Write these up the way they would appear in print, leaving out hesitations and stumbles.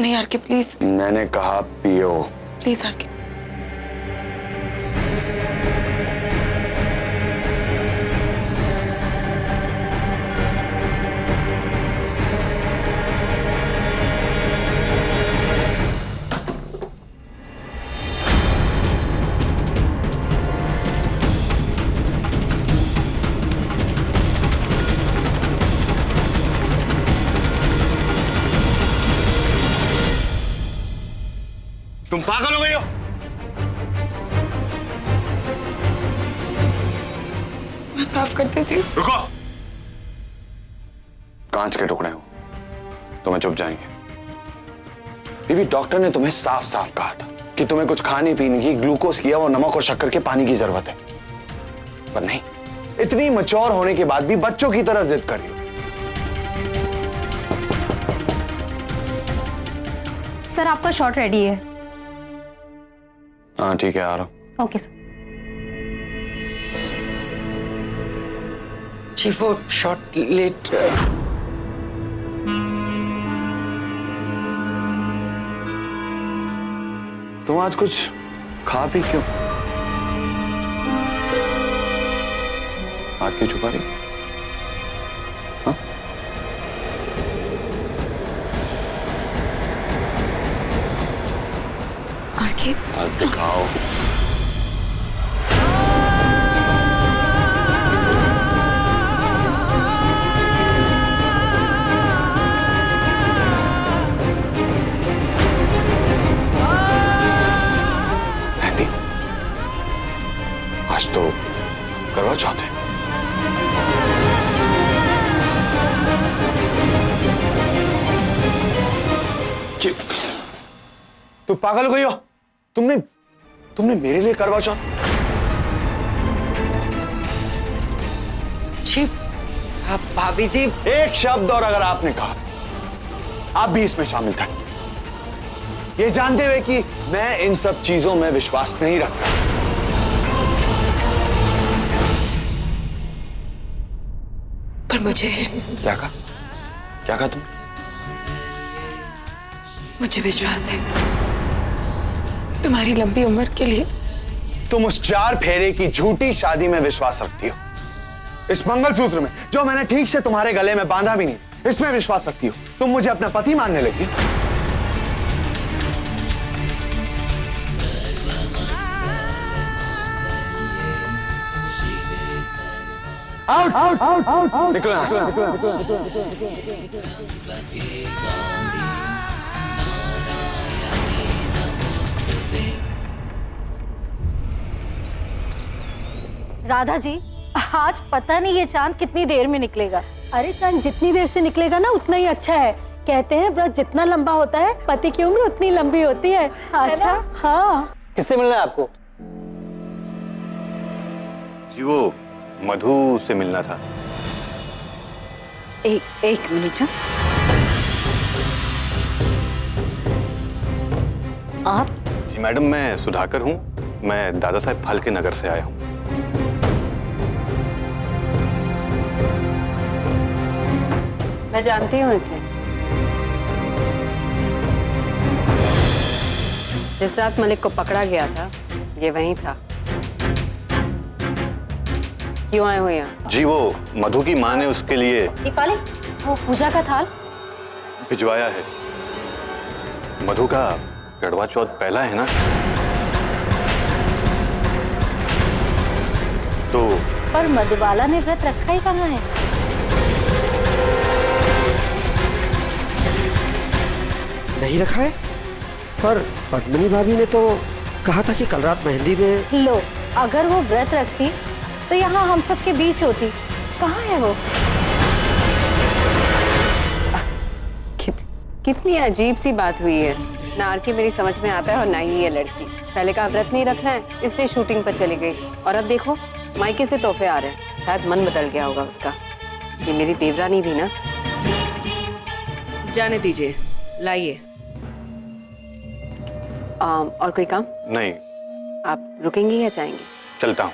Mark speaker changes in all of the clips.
Speaker 1: नहीं आर के प्लीज।
Speaker 2: मैंने कहा पियो।
Speaker 1: प्लीज आर के।
Speaker 2: तुम पागल हो गई हो?
Speaker 1: मैं साफ कर देती हूँ।
Speaker 2: रुको। कांच के टुकड़े हो, तुम्हें चुप जाएंगे। बीबी, डॉक्टर ने तुम्हें साफ साफ कहा था कि तुम्हें कुछ खाने पीने की, ग्लूकोज की और नमक और शक्कर के पानी की जरूरत है, पर नहीं, इतनी मैच्योर होने के बाद भी बच्चों की तरह जिद कर रही हो।
Speaker 3: सर आपका शॉट रेडी है।
Speaker 2: हाँ ठीक है, आ रहा हूं।
Speaker 3: Okay sir.
Speaker 4: चीफ वो शॉट लेट।
Speaker 2: तुम आज कुछ खा पी क्यों? हाथ क्यों छुपा रही? हाँ?
Speaker 1: आर के
Speaker 2: हाथ दिखाओ। आंटी, आज तो करवा चौथ है। तू पागल हो गई हो? तुमने मेरे लिए करवा चौथ?
Speaker 4: चीफ आप भाभी जी।
Speaker 2: एक शब्द और अगर आपने कहा, आप भी इसमें शामिल थे, ये जानते हुए कि मैं इन सब चीजों में विश्वास नहीं रखता।
Speaker 1: पर मुझे
Speaker 2: क्या कहा? क्या कहा तुम?
Speaker 1: मुझे विश्वास है तुम्हारी लंबी उम्र के लिए।
Speaker 2: तुम उस 4 फेरे की झूठी शादी में विश्वास रखती हो, इस मंगलसूत्र में जो मैंने ठीक से तुम्हारे गले में बांधा भी नहीं, इसमें विश्वास रखती हो। तुम मुझे अपना पति मानने लगी। आउट आउट आउट आउट, निकलो यहां से।
Speaker 3: राधा जी, आज पता नहीं ये चांद कितनी देर में निकलेगा।
Speaker 5: अरे चांद जितनी देर से निकलेगा ना उतना ही अच्छा है। कहते हैं व्रत जितना लंबा होता है पति की उम्र उतनी लंबी होती है।
Speaker 3: अच्छा
Speaker 5: हाँ।
Speaker 6: किससे मिलना है आपको?
Speaker 2: जी वो मधु से मिलना था।
Speaker 3: एक मिनट।
Speaker 5: आप?
Speaker 2: जी मैडम, मैं सुधाकर हूँ, मैं दादा साहब फाल्के नगर से आया हूँ।
Speaker 7: मैं जानती हूँ इसे। जिस रात मलिक को पकड़ा गया था ये वहीं था। क्यों आए हो यहाँ?
Speaker 2: जी वो मधु की माँ ने उसके लिए
Speaker 3: दीपाली, वो पूजा का थाल
Speaker 2: भिजवाया है। मधु का करवा चौथ पहला है ना, तो
Speaker 3: पर मधुबाला ने व्रत रखा ही कहाँ है?
Speaker 6: नहीं रखा है, पर पद्मिनी भाभी ने तो कहा था कि कल रात मेहंदी में।
Speaker 3: लो, अगर वो व्रत रखती तो यहाँ हम सब के बीच होती। कहाँ है वो?
Speaker 7: कितनी अजीब सी बात हुई है ना। आर के मेरी समझ में आता है और ना ही ये लड़की। पहले कहा व्रत नहीं रखना है इसलिए शूटिंग पर चली गई, और अब देखो मायके से तोहफे आ रहे हैं। शायद मन बदल गया होगा उसका। ये मेरी देवरानी भी ना। जाने दीजिए, लाइए। और कोई काम?
Speaker 2: नहीं।
Speaker 7: आप रुकेंगे या जाएंगे?
Speaker 2: चलता हूँ।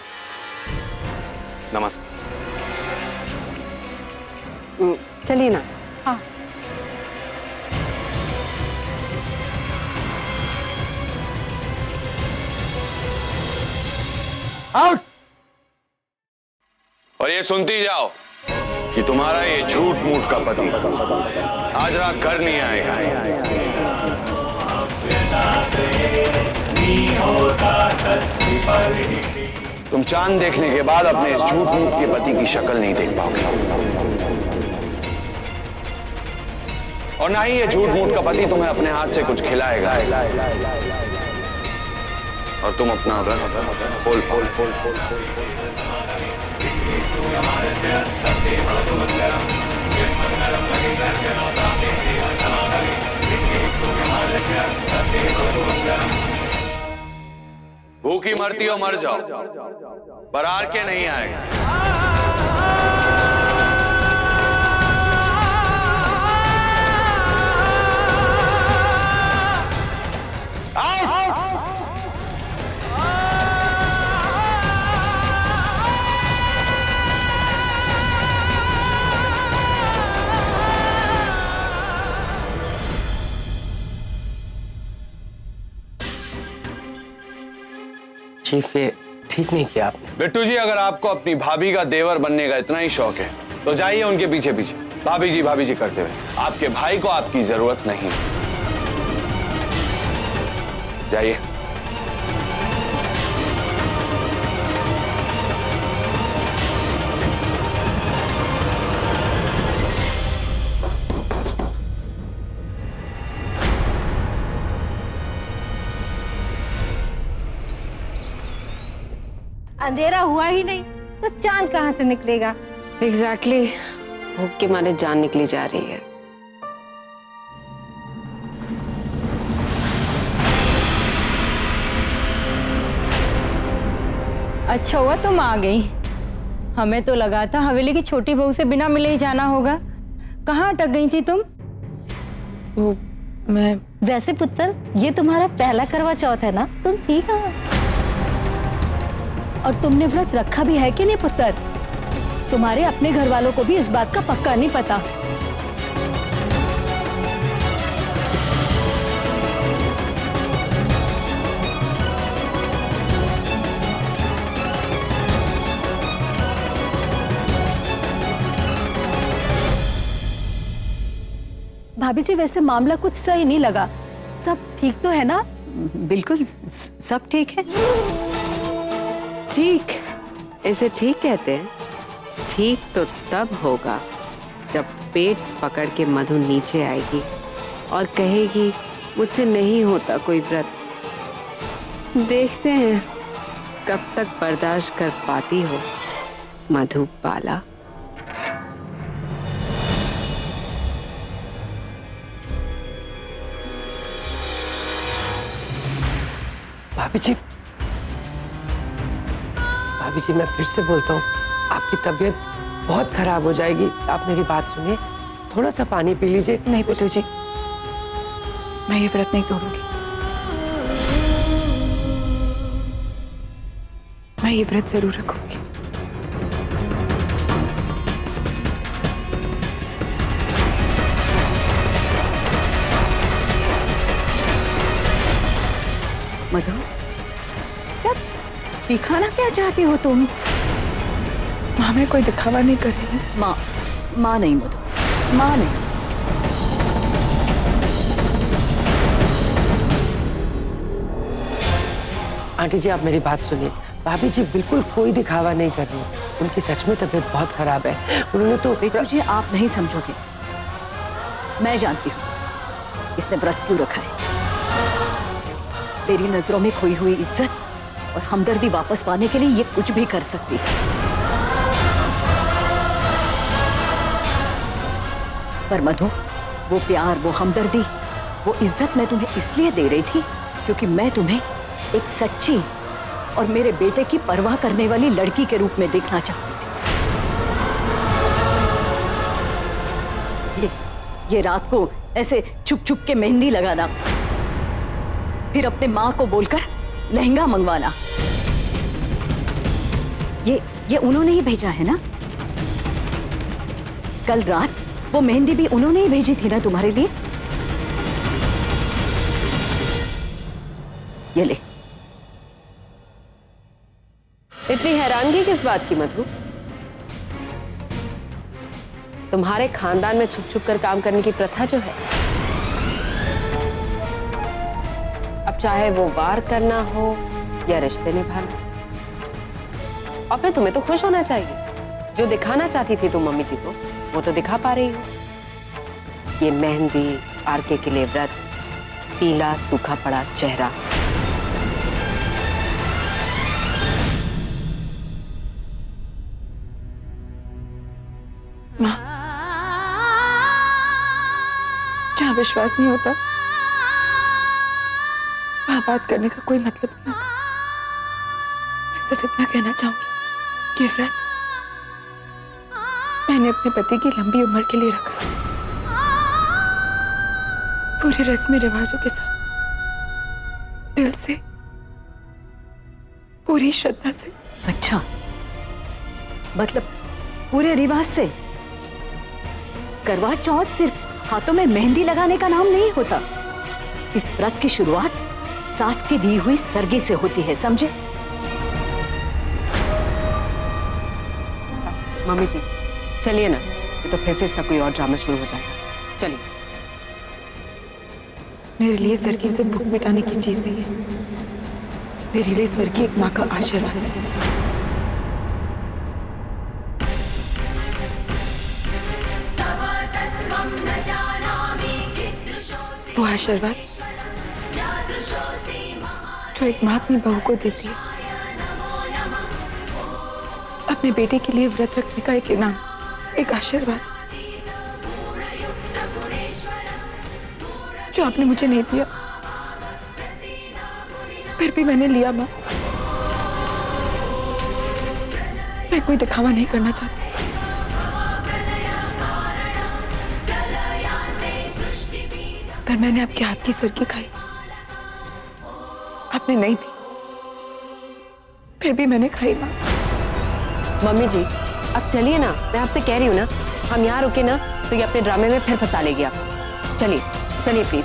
Speaker 2: नमस्ते।
Speaker 7: चलिए ना।
Speaker 3: हाँ।
Speaker 6: आउट।
Speaker 2: और ये सुनती जाओ कि तुम्हारा ये झूठ मूठ का पति आज रात घर नहीं आएगा। तुम चांद देखने के बाद अपने इस झूठ मूठ के पति की शक्ल नहीं देख पाओगे, और ना ही ये झूठ मूठ का पति तुम्हें अपने हाथ से कुछ खिलाएगा, और तुम अपना व्रत खोल भूखी मरती हो मर जाओ, पर आर के नहीं आएगा।
Speaker 8: चीफ, ये ठीक नहीं किया आपने।
Speaker 2: बिट्टू जी, अगर आपको अपनी भाभी का देवर बनने का इतना ही शौक है तो जाइए उनके पीछे पीछे भाभी जी करते हुए। आपके भाई को आपकी जरूरत नहीं, जाइए।
Speaker 3: अंधेरा हुआ ही नहीं तो चांद कहाँ से निकलेगा?
Speaker 7: एग्जैक्टली, भूख के मारे जान निकली जा रही है।
Speaker 5: अच्छा हुआ तुम आ गई, हमें तो लगा था हवेली की छोटी बहू से बिना मिले ही जाना होगा। कहाँ अटक गई थी तुम?
Speaker 1: वो मैं
Speaker 3: वैसे पुत्र, ये तुम्हारा पहला करवा चौथ है ना? तुम थी कहाँ?
Speaker 5: और तुमने व्रत रखा भी है कि नहीं पुत्र? तुम्हारे अपने घर वालों को भी इस बात का पक्का नहीं पता। भाभी जी, वैसे मामला कुछ सही नहीं लगा। सब ठीक तो है ना?
Speaker 4: बिल्कुल सब ठीक है।
Speaker 7: ठीक, इसे ठीक कहते हैं। ठीक तो तब होगा जब पेट पकड़ के मधु नीचे आएगी और कहेगी मुझसे नहीं होता कोई व्रत। देखते हैं कब तक बर्दाश्त कर पाती हो मधुबाला।
Speaker 8: भाभी जी, मैं फिर से बोलता हूँ, आपकी तबीयत बहुत खराब हो जाएगी। आप मेरी बात सुनिए, थोड़ा सा पानी पी लीजिए।
Speaker 1: नहीं बिट्टू जी, मैं ये व्रत नहीं तोड़ूंगी। मैं ये व्रत जरूर रखूंगी।
Speaker 5: मधु, क्या दिखाना क्या चाहती हो तुम?
Speaker 1: माँ, मैं कोई दिखावा नहीं कर रही हूँ।
Speaker 5: माँ नहीं मधु, माँ नहीं।
Speaker 8: आंटी जी, आप मेरी बात सुनिए। भाभी जी बिल्कुल कोई दिखावा नहीं कर रही, उनकी सच में तबीयत बहुत खराब है। उन्होंने तो
Speaker 5: बिट्टू जी, आप नहीं समझोगे। मैं जानती हूँ इसने व्रत क्यों रखा है। मेरी नजरों में खोई हुई इज्जत और हमदर्दी वापस पाने के लिए ये कुछ भी कर सकती है। पर मधु, वो प्यार, वो हमदर्दी, वो इज्जत मैं तुम्हें इसलिए दे रही थी क्योंकि मैं तुम्हें एक सच्ची और मेरे बेटे की परवाह करने वाली लड़की के रूप में देखना चाहती थी। ये रात को ऐसे छुप छुप के मेहंदी लगाना, फिर अपने माँ को बोलकर लहंगा मंगवाना, ये उन्होंने ही भेजा है ना? कल रात वो मेहंदी भी उन्होंने ही भेजी थी ना तुम्हारे लिए? ये ले,
Speaker 7: इतनी हैरानगी किस बात की मधु? तुम्हारे खानदान में छुप छुप कर काम करने की प्रथा जो है, अब चाहे वो वार करना हो या रिश्ते निभाना, और फिर तुम्हें तो खुश होना चाहिए। जो दिखाना चाहती थी तुम मम्मी जी को, वो तो दिखा पा रही हो। ये मेहंदी, आरके के लिए व्रत, पीला सूखा पड़ा चेहरा।
Speaker 1: माँ, क्या विश्वास नहीं होता? वहां बात करने का कोई मतलब नहीं होता। मैं सिर्फ इतना कहना चाहूंगी कि व्रत मैंने अपने पति की लंबी उम्र के लिए रखा, पूरे रस्मी रिवाजों के साथ, दिल से, पूरी श्रद्धा से।
Speaker 5: अच्छा, मतलब पूरे रिवाज से? करवा चौथ सिर्फ हाथों में मेहंदी लगाने का नाम नहीं होता। इस व्रत की शुरुआत सास की दी हुई सरगी से होती है, समझे?
Speaker 7: मम्मी जी चलिए ना, ये तो फिर से इसका कोई और ड्रामा शुरू हो जाएगा। चलिए।
Speaker 1: मेरे लिए सरगी से भूख मिटाने की चीज नहीं है। मेरे लिए सरगी एक माँ का आशीर्वाद है। वो आशीर्वाद जो एक माँ अपनी बहू को देती है, अपने बेटे के लिए व्रत रखने का एक इनाम, एक आशीर्वाद जो आपने मुझे नहीं दिया, फिर भी मैंने लिया। माँ, मैं कोई दिखावा नहीं करना चाहती, पर मैंने आपके हाथ की सरगी खाई, आपने नहीं दी, फिर भी मैंने खाई। माँ,
Speaker 7: मम्मी जी अब चलिए ना, मैं आपसे कह रही हूँ ना, हम यहाँ रुके ना तो ये अपने ड्रामे में फिर फंसा लेगी आप। चलिए चलिए प्लीज।